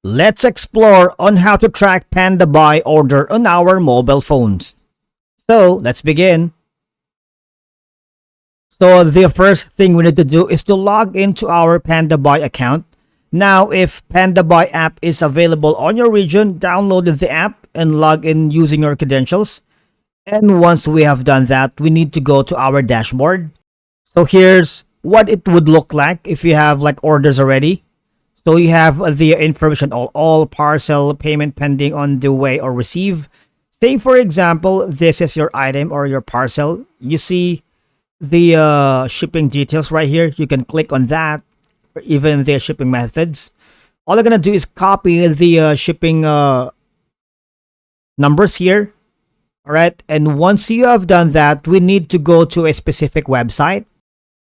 Let's explore on how to track Pandabuy order on our mobile phones. So let's begin. So the first thing we need to do is to log into our Pandabuy account. Now if Pandabuy app is available on your region, download the app and log in using your credentials. And once we have done that, we need to go to our dashboard. So here's what it would look like if you have like orders already. So you have the information all parcel, payment pending, on the way, or receive. Say for example, this is your item or your parcel. You see the shipping details right here. You can click on that, or even the shipping methods. All you're gonna do is copy the shipping numbers here. All right, and once you have done that, we need to go to a specific website,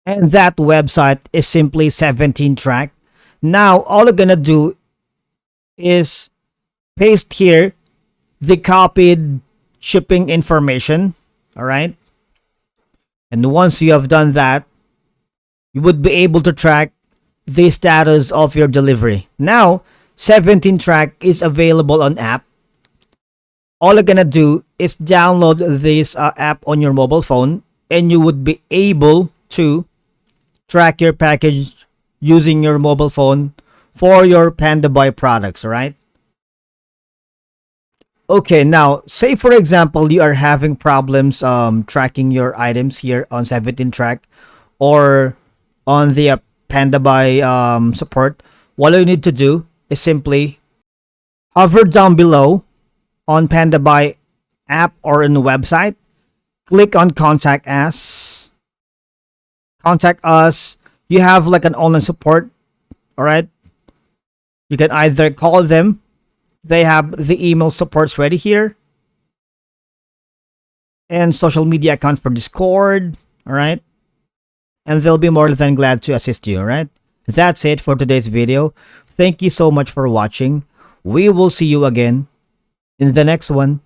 and that website is simply 17Track. Now, all you're gonna do is paste here the copied shipping information, all right? And once you have done that, you would be able to track the status of your delivery. Now, 17Track is available on app. All you're gonna do is download this app on your mobile phone, and you would be able to track your package using your mobile phone for your Pandabuy products, right? Okay, now say for example you are having problems tracking your items here on 17Track or on the Pandabuy support. What you need to do is simply hover down below on Pandabuy app or in the website, click on contact us. Contact us. You have like an online support, all right? You can either call them. They have the email supports ready here. And social media account for Discord, all right? And they'll be more than glad to assist you, all right? That's it for today's video. Thank you so much for watching. We will see you again in the next one.